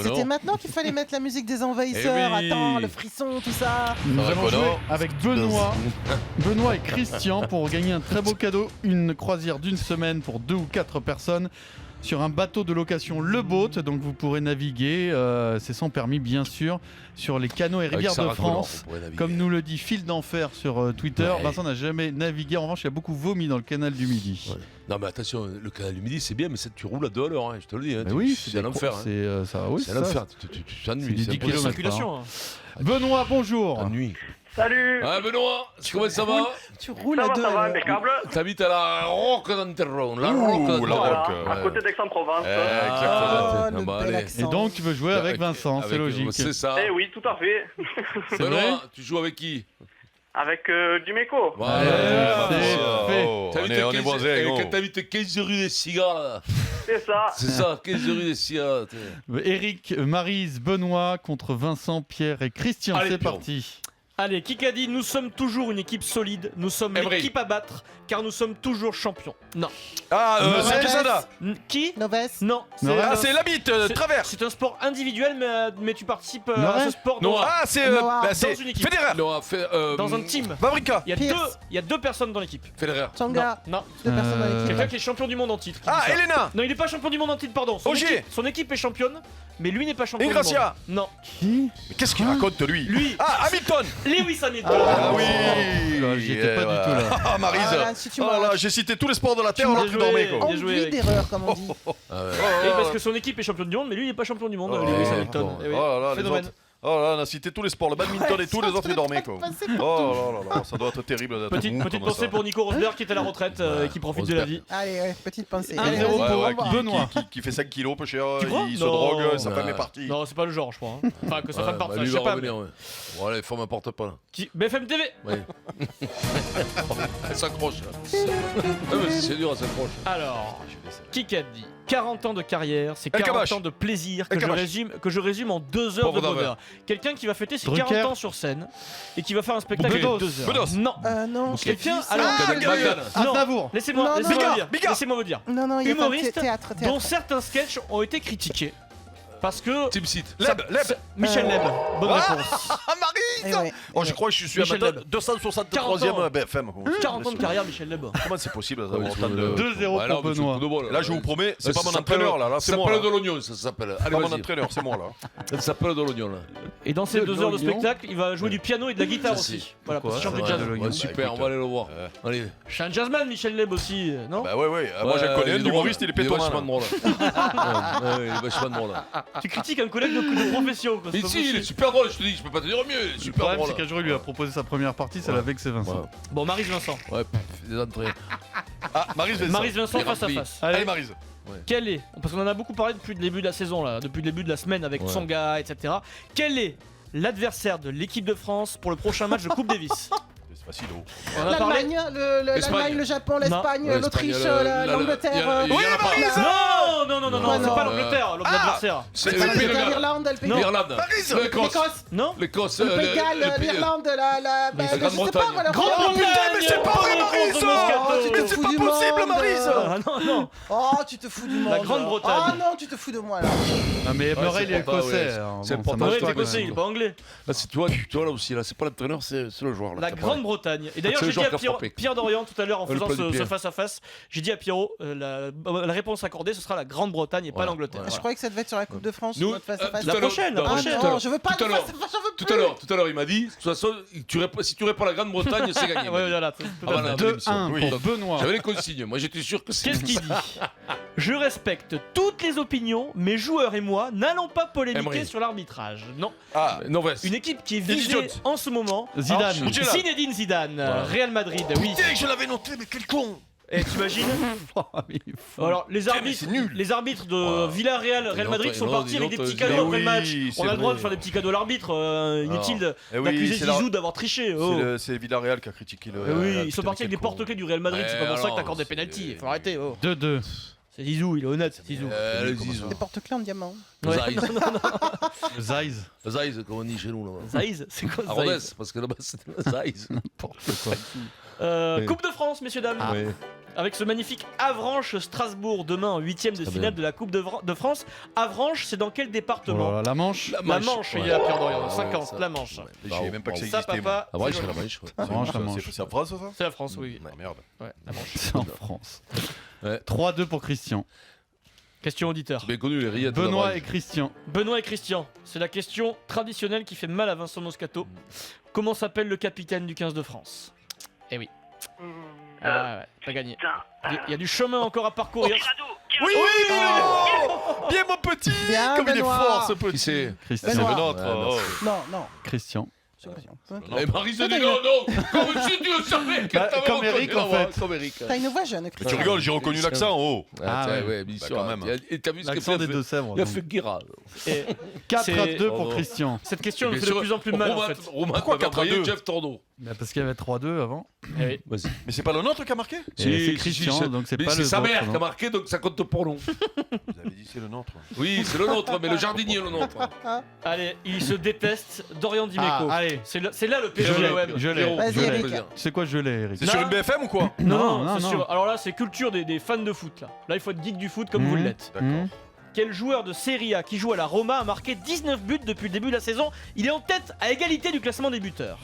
C'était maintenant qu'il fallait mettre la musique des envahisseurs. Eh oui. Attends, le frisson, tout ça. Nous Ouais, allons Connor. jouer avec Benoît et Christian pour gagner un très beau cadeau, une croisière d'une semaine pour 2 ou 4 personnes sur un bateau de location Le Boat. Donc vous pourrez naviguer, c'est sans permis bien sûr, sur les canaux et rivières de France. Comme nous le dit Fil d'Enfer sur Twitter, Ouais. Vincent n'a jamais navigué. En revanche, il a beaucoup vomi dans le canal du Midi. Ouais. Non mais attention, le canal du Midi c'est bien, mais tu roules à 2 à l'heure, hein, je te le dis. Hein, Mais oui, c'est un enfer. Hein. C'est ça, oui, C'est un ça. enfer, tu t'ennuies. C'est du 10 impossible. kilomètres. Circulation. Benoît, bonjour. T'ennuies. Salut. Ah Benoît, comment ça va? Tu roules Ça à va, deux. ça va, alors. impeccable. T'habites à la Roque d'Anterron. La Ouh, Roque d'Anterron. la Voilà, Roque, à côté d'Aix-en-Provence. Ah, le bah, bel allez. accent. Et donc tu veux jouer avec Vincent, c'est Avec- logique. C'est ça. Eh oui, tout à fait. C'est vrai. Benoît, tu joues avec qui? Avec Dumeco. Voilà. c'est fait. T'habites On est 15 voisins, et gros. que t'habites 15 rue des Cigares. Là. C'est ça. C'est ça, 15 rue des Cigares. Eric, Maryse, Benoît contre Vincent, Pierre et Christian. Allez, C'est Pierrot. parti. Allez, Kikadi, nous sommes toujours une équipe solide. Nous sommes Emery. l'équipe à battre, car nous sommes toujours champions. Non. Ah, Noves. c'est Quesada. Qui Noves. Non. Ah, c'est l'habite, Traverse. C'est un sport individuel, mais tu participes à Noah. ce sport Noah. Ah, c'est Noah. c'est Dans une équipe. Federer. Non, fait, dans un team. Fabrica. Pierce. Il y a deux personnes dans l'équipe. Federer. Tsonga. Non. Deux personnes dans l'équipe. Quelqu'un qui est champion du monde en titre. qui Ah, dit ça. Elena. Non, il n'est pas champion du monde en titre, pardon. Ogier. Son équipe est championne, mais lui n'est pas champion du Ingracia. monde. Non. Qui Mais qu'est-ce qu'il raconte, lui? Lui, Ah, Hamilton. Lewis Hamilton. Ah oui. J'y étais pas du tout là. Ah, Maryse. Ah là, si tu Oh là là, m'arraches. j'ai cité tous les sports de la Terre Tu alors m'as que tu dormais, joué. quoi. Bien joué, Envie Eric. d'erreur, comme on dit. Et parce que son équipe est championne du monde, mais lui n'est pas champion du monde, Oh, Lewis oh, Hamilton. bon. Eh oui. Oh là là, les Phénomène. autres. Oh là, on a cité tous les sports, le badminton et tous les autres, ils dormaient, quoi. Oh là là, ça doit être terrible d'être Petite comme pensée ça. pour Nico Rosberg qui est à la retraite et qui profite de la vie. Allez, ouais, petite pensée. Un Allez, zéro vas-y, pour au revoir. Benoît. Qui fait 5 kilos, peu cher, Tu crois il se Non. drogue, sa femme Ouais. est partie. Non, c'est pas le genre, je crois. hein. Enfin, que sa femme parte, lui je sais va pas. revenir, ouais. Bon, allez, faut m'importe pas, là. BFM TV. Ouais. Elle s'accroche, là. Ah, mais c'est dur, elle s'accroche. Alors, Kikadi, 40 ans de carrière, c'est El 40 Kabash. ans de plaisir El que Kabash. je résume en 2 heures Pauvre de bonheur. David. Quelqu'un qui va fêter ses Drucker. 40 ans sur scène et qui va faire un spectacle Bedos. de 2 heures. Bedos. Non. Non, Quelqu'un, ça. alors, Ah, Magdane. non. Aznavour. Laissez-moi Non, laissez-moi non. vous dire. Bigard. Laissez-moi vous dire. Non, non, il y a pas Humoriste théâtre. dont certains sketchs ont été critiqués. Parce que. Team Seat. Leb. Michel Leb. Bonne réponse. Ah, Maryse. Eh ouais. Oh, je crois que je suis à Michel maintenant Leb. 263e BFM. 40 ans de carrière, Michel Leb. Comment c'est possible Ah oui, d'avoir tu autant veux de... 2-0 Ouais, non, pour mais c'est Benoît. le coup de bol, Là, je vous promets, c'est Ça pas mon s'appelle- entraîneur, là. Ça C'est moi, s'appelle là. de l'oignon, ça s'appelle. C'est Allez, pas mon vas-y. entraîneur, c'est moi, là. Ça s'appelle de l'oignon, là. Et dans ces De 2 heures de l'oignon. spectacle, il va jouer du piano et de la guitare Ça, aussi. Voilà, Pourquoi parce que c'est Ouais, champion de de jazz. l'oignon. Ouais, super, écoute, on va aller le voir. Allez. Je suis un jazzman, Michel Leb aussi, non? Bah ouais, moi j'en connais un humoriste, il est pétonnant. vachement drôle. Ouais, il est vachement drôle. Tu critiques un collègue de profession. quoi, c'est Mais pas si, il est possible. super drôle, je te dis, je peux pas te dire mieux, il est Le super problème, drôle. c'est qu'un jour, il lui a proposé sa première partie, ça Ouais. l'a vexé Vincent. Bon, Maryse Vincent. Ouais, des entrées. Ah, Maryse Vincent. Maryse Vincent Les face à rugby. face. Allez, Maryse. Quel est, parce qu'on en a beaucoup parlé depuis le début de la saison, là, depuis le début de la semaine avec Ouais. Tsonga, etc. Quel est l'adversaire de l'équipe de France pour le prochain match de Coupe Davis? C'est facile, oh. On en a parlé. L'Allemagne, L'Espagne. l'Allemagne, le Japon, l'Espagne, Ouais, l'Autriche, l'Espagne, l'Angleterre. il y en a pas. Non, Non, c'est non. pas l'Angleterre, l'adversaire. C'est C'est le pays de Galles. l'Irlande, le pays Non. L'Irlande. Maryse. L'Écosse. l'Écosse, Non? L'Écosse. le pays de Galles, pays- l'Irlande, la Mais bah, c'est je sais pas, Grande-Bretagne. moi, la Grande-Bretagne. mais c'est pas vrai, Bonne réponse Maryse. de Moscato. Oh, tu te Mais c'est fous pas du possible, monde. Maryse. Ah non. Oh, tu te fous du monde. La Grande-Bretagne. Oh non, tu te fous de moi là. Ah, mais Murray, il est c'est pas- écossais. ouais, alors, c'est bon, important. ça Ouais, marche il pas, est quand écossais, même. il est pas anglais. Là, tu vois là aussi, là, c'est pas l'entraîneur, c'est le joueur. Là, La qui a parlé. Grande-Bretagne. Et d'ailleurs, C'est j'ai le dit joueur à qui a frappé. Pierre Dorian tout à l'heure en Le faisant plat du ce pied. face-à-face, j'ai dit à Pierrot, la réponse accordée, ce sera la Grande-Bretagne et pas Voilà. l'Angleterre. Je Voilà. croyais que ça devait être sur la Coupe de France, Nous, notre face à face. tout La à l'heure- prochaine, non, la Ah prochaine. tout à non, l'heure- je veux pas tout de à face à face, j'en veux Tout plus. à l'heure, il m'a dit, de toute façon, si tu réponds à la Grande-Bretagne, c'est gagné. Ouais, voilà, tout Ah, à voilà. fait. 2-1 Oui. pour Benoît. J'avais les consignes, moi j'étais sûr que c'est. Qu'est-ce qu'il dit? Je respecte toutes les opinions, mes joueurs et moi n'allons pas polémiquer Emery. sur l'arbitrage. Non. Ah, Noves. Une équipe qui est Eddie visée Jones. en ce moment. Zidane. Alors, Mugello. Zinedine Zidane, Real Madrid, oui. putain, je l'avais noté, mais quel con. Et t'imagines? Il est fou. Alors les mais arbitres, c'est nul. les arbitres de Villarreal, Real Madrid sont partis avec des petits cadeaux Mais après le match. oui, On a c'est le droit vrai. de faire des petits cadeaux à l'arbitre. Inutile Eh oui, d'accuser c'est la- Zizou d'avoir triché. Oh. C'est Villarreal qui a critiqué le. Eh oui, Real, ils sont putain, partis avec quel des con. porte-clés du Real Madrid. C'est Ouais, pas pour ça que alors, t'accordes des c'est- pénaltys. Il faut arrêter. Oh. 2-2. C'est Zizou, il est honnête. Zizou. Le Zizou. Des porte-clés en diamant. Ouais. Zaïz. Le Zeiss. Zaïz, comme on dit chez nous. Là. Zaïz, c'est quoi À Rodez, Zaïz? parce que là-bas c'était Zaïz. N'importe quoi. Coupe de France, messieurs dames. Ah. avec ce magnifique Avranches-Strasbourg demain en 8ème de Très finale bien. de la Coupe de France. Avranches, c'est dans quel Oh département? là là, la Manche. La Manche, il y a Pierre Dorian, 50, ça. la Manche. Je savais même pas que ça Ça, existait. papa, La Manche, c'est c'est la joli. Manche. ouais. Manche, la Manche. C'est en France, ça? C'est la France, oui. Ah merde. Ouais, la Manche. C'est en France. Ouais. 3-2 pour Christian. Question auditeur. C'est bien connu, les rillettes. de la Benoît Manche. et Christian. Benoît et Christian, c'est la question traditionnelle qui fait mal à Vincent Moscato. Comment s'appelle le capitaine du 15 de France? Eh oui. Ah ouais, t'as gagné. Il y a du chemin encore à parcourir. Oui, bien mon petit. Bien, Comme il est Benoît. fort, ce Qui petit. c'est C'est Christian. le nôtre. Ouais, oh. Non, non. Christian. Eh, Marie se dit non, non. Comme si tu le savais. Bah, comme Eric, en fait. Comme Eric. T'as une voix jeune, Mais Christian. tu rigoles, j'ai reconnu l'accent. Oh. Ah, ouais, ouais. ouais, bien Bah, sûr. quand même. Et t'as vu ce qu'il L'accent a des fait Deux-Sèvres. Il a fait Guira. Et 4-2 pour Oh. Christian. cette question me Bien fait de sûr, plus en plus mal en Romain, fait. Romain, Pourquoi t'avais envoyé 4-2? Jeff Torno. Bah, parce qu'il y avait 3-2 avant. Eh oui. Vas-y. Mais c'est pas le nôtre qui a marqué? Et c'est Christian, donc c'est Mais pas c'est le sa vôtre, mère qui non. a marqué, donc ça compte pour nous. Vous avez dit c'est le nôtre. Oui, c'est le nôtre, mais le jardinier est le nôtre. Allez, ils se détestent. Dorian Dimeco. Ah, allez. C'est là le Je PSG l'ai, l'OM. je l'ai. Pierrot, Vas-y, je l'ai, Eric. vas-y. C'est quoi je l'ai, Eric? C'est sur une BFM ou quoi? Non, Non, c'est non. sûr. Alors là, c'est culture des fans de foot là. Là, il faut être geek du foot comme vous Mhm. l'êtes. D'accord. Mmh. Quel joueur de Serie A qui joue à la Roma a marqué 19 buts depuis le début de la saison? Il est en tête à égalité du classement des buteurs.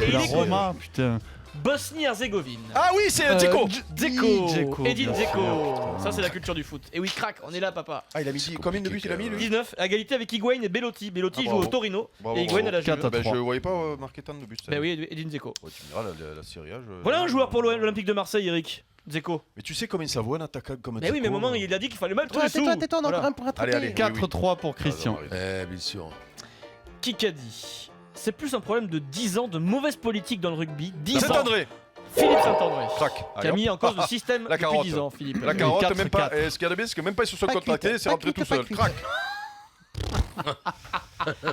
Et il La est Roma, putain. Bosnie-Herzégovine. Ah oui, c'est Dzeko. Dzeko. Dzeko, Edin bien Dzeko. sûr. Ça, c'est la culture du foot. Et oui, crac, on est là, papa. Ah, il a mis combien de buts il a mis lui? 19, à égalité avec Higuain et Bellotti. Bellotti Ah, joue au bravo. Torino Bravo, et Higuain à la Quatre Juve. à Ben, je 3. voyais pas marquer tant de buts. ça. Bah oui, Edin Dzeko. Ouais, tu me diras, la Serie A. Voilà un joueur pour l'Olympique de Marseille, Eric. Dzeko. Mais tu sais combien ça vaut un attaquant comme Mais oui, mais au moment, il a dit qu'il fallait mal tous les sous. Tais-toi, on a Voilà. encore un pour rattraper. Allez, allez. 4-3 pour Christian. Eh, bien sûr. Qui qu'a dit? C'est plus un problème de 10 ans de mauvaise politique dans le rugby. 10 ans. Saint-André. Philippe Saint-André. Crac. Qui a mis en cause le système La depuis carotte. 10 ans, Philippe. La carotte, 4, même pas. 4. Et ce qu'il y a de bien, c'est que même pas ils se sont Pas contractés, cuite, c'est pas rentré cuite, tout pas seul. cuite. Crac.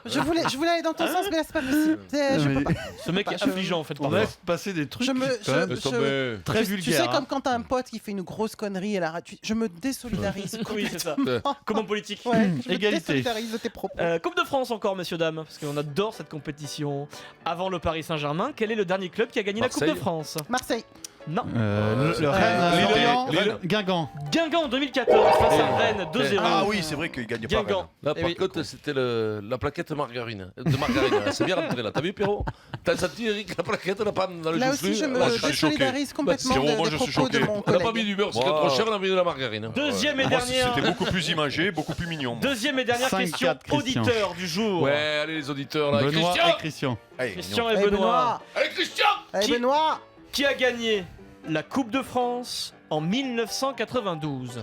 Je voulais aller dans ton sens, mais là, c'est pas possible. Je peux pas. Ce mec Bah, est je- affligeant en fait. On parfois. laisse passer des trucs Je me- quand même je- Mais très Tu sais, vulgaires. comme quand t'as un pote qui fait une grosse connerie à la radio, je me désolidarise. Oui, c'est ça. complètement. Comment politique. Ouais, je me Égalité. désolidarise de tes propos. Coupe de France encore, messieurs, dames, parce qu'on adore cette compétition. Avant le Paris Saint-Germain, quel est le dernier club qui a gagné la Marseille. Coupe de France? Marseille. Non. Le Rennes, Lille. Lorient, Lille. Guingamp. Guingamp en 2014 face à Rennes 2-0. Ah oui, c'est vrai qu'il gagne pas. Guingamp. Rennes. Là, Eh par oui. contre, c'était la plaquette margarine. De margarine. C'est bien rentré là. T'as vu, Pierrot? T'as senti, Eric, la plaquette, la panne dans le Là joufflu? aussi, je me Moi, je suis désolidarise complètement Pierrot, moi, des je suis propos de choqué. mon On n'a pas mis collègue. du beurre, c'était Wow. trop cher, on a mis de la margarine. Deuxième et Moi, dernière. C'était beaucoup plus imagé, beaucoup plus mignon. Deuxième et dernière 5-4, question Christian. auditeur du jour. Ouais, allez, les auditeurs là. Benoît Christian et Christian. Allez, Christian mignon. et Benoît. Allez, Christian Allez, Qui- Benoît. Qui a gagné la Coupe de France en 1992?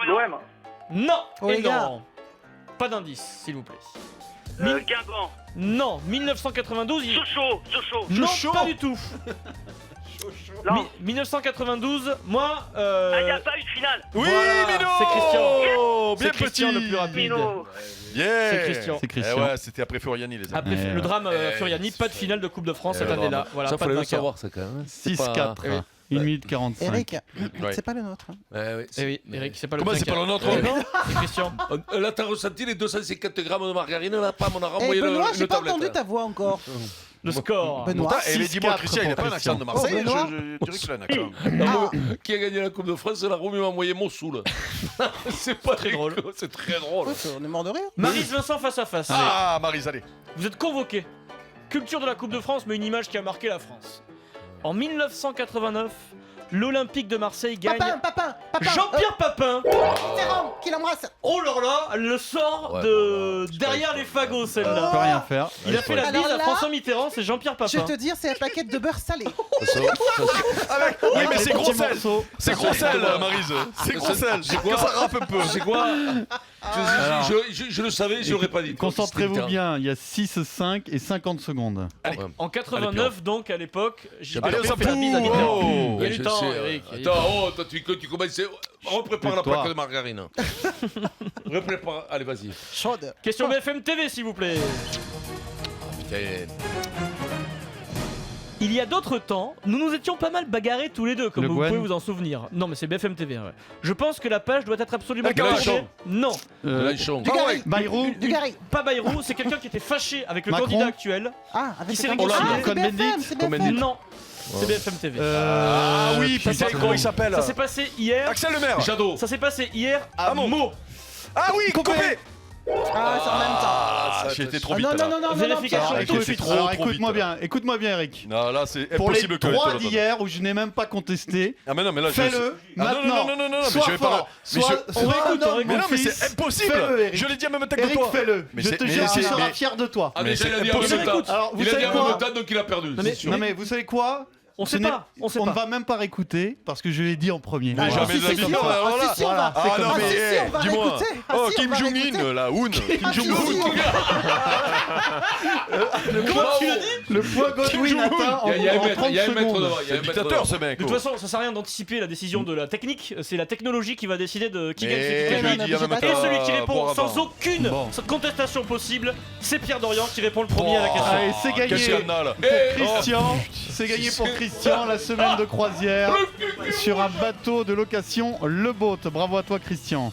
L'OM. Non. Oh, Et les gars. non. Pas d'indice, s'il vous plaît. Guingamp. Non, 1992. Sochaux. Non, pas du tout. Non. 1992, moi. Ah, y a pas eu de finale. Oui, Voilà, Mino. c'est Christian. Bien C'est Christian petit. le plus rapide. Mino. Yeah. C'est Christian. C'est Eh Christian. ouais, c'était après Furiani, les amis. Après Ouais, le ouais. drame Eh, Furiani, pas de finale de Coupe de France cette le année-là. drame. Voilà, Ça, pas de fallait le vainqueur. savoir, ça quand même. 6-4. Eh oui. 1 minute 45. Eric, Ouais. c'est pas le nôtre. hein. Eh oui, Eh oui, Eric, c'est pas le Comment c'est vainqueur. pas le nôtre? Eh non, c'est Christian. Là, t'as ressenti les 250 grammes de margarine, là, pam, on a Eh renvoyé Benoît, une j'ai pas tablette. entendu ta voix encore. Le score. Benoît. Pourtant, eh, mais 6-4 dis-moi, Christian, il a pour pas un accent de Marseille. Oh, Benoît. Je dirais qu'il a un accent. Ah, Qui a gagné la Coupe de France? C'est la Romy m'a envoyé Mossoul. C'est pas Très drôle. C'est très drôle. on est mort de rire. Maryse Vincent face à face. Ah, Maryse, allez. Vous êtes convoqué. Culture de la Coupe de France, mais une image qui a marqué la France. En 1989, l'Olympique de Marseille gagne. Papin. Jean-Pierre Papin. Mitterrand, qui l'embrasse. Oh là là, elle le sort Ouais, de je sais derrière pas, les je- fagots On celle-là. peut rien faire. Il a fait la Alors bise à là, François Mitterrand, c'est Jean-Pierre Je vais Papin. te dire, c'est la plaquette de beurre salé. Oui, mais c'est gros sel. morceau. C'est gros sel, Maryse. C'est gros sel. C'est quoi? Que ça rappe un peu. C'est quoi? Alors. Je le savais, je l'aurais pas dit. Concentrez-vous bien, il y a 6, 5 et 50 secondes. En 89, donc à l'époque, j'ai Allez, on s'en fait la fout. bise à Mitterrand. Oh. Il y a du temps, Eric. il y a du Attends, temps. oh, toi, tu commences. Reprépare la Tais-toi. plaque de margarine. Reprépare. Allez, vas-y. Chaude. Question BFM TV, s'il vous plaît. Putain. Il y a d'autres temps, nous nous étions pas mal bagarrés tous les deux, comme Le vous Gwen. pouvez vous en souvenir. Non, mais c'est BFM TV. Ouais. Je pense que la page doit être absolument La Garonne. tournée. Non, Lâchons. Du Gary. Bayrou. Du Gary. pas Bayrou, c'est quelqu'un qui était fâché avec le Macron. candidat actuel. Ah, avec Qui le s'est candidat. réconcilié. Ah, c'est Cohn-Bendit. BFM, c'est BFM. Cohn-Bendit. Non, C'est BFM TV. Ah oui, ça putain, s'est- comment il s'appelle Ça s'est passé hier. Axel Le Maire. Jadot. Ça s'est passé hier à Meaux. Meaux. Ah oui, Copé. Ah, c'est en même temps. Ah, j'ai été trop vite. non, là. non, non, non, non, Vérification Pierre. tout de Écoute, suite. alors, trop écoute-moi vite. bien, écoute-moi bien, Eric. Non, là, c'est Pour les impossible que je te 3 le donne. d'hier où je n'ai même pas contesté, Ah, mais non, mais là, je. fais-le Ah, maintenant. non, mais Sois je vais pas. fort, Mais sois je- sois réécoute, un on homme, réécoute. Mais non, mais fils. c'est impossible. Fais-le, Eric. Je l'ai dit à même temps que Eric, toi. fais-le. Mais Je c'est- te mais jure, tu c'est- seras mais- fier de toi. Ah, Mais déjà, c'est il a dit en impossible. même temps. Alors, vous Il a savez dit en quoi même temps, donc il a perdu. mais, c'est sûr. non mais vous savez quoi On Ce sait n'est- pas. On sait On ne pas. va même pas réécouter parce que je l'ai dit en premier. Mais jamais de la vie. sûr. Voilà. Ah, si, si, on va. Ah non, Ah, mais si, si, on va dis-moi. réécouter. Ah, Oh, si, on Kim va Jong-un, réécouter. la Hoon. Kim Ah, si, Jong-un. si, Comment tu l'as dit? Le point Godwin atteint Il y a un en mètre, 30 il y a un mètre secondes. devant. Il y a C'est un le mètre dictateur, ce devant. mec. De toute façon, ça sert à rien d'anticiper la décision de la technique. C'est la technologie qui va décider de qui gagne ce Mais qui je gagne. l'ai dit en même Et temps. celui qui répond pour sans avant. aucune Bon. contestation possible, c'est Pierre Dorian qui répond le premier à la question. Allez, c'est gagné Qu'est-ce qu'il y en a là Eh, Christian, c'est gagné pour Christian la semaine de croisière sur un bateau de location Le Boat. Bravo à toi Christian.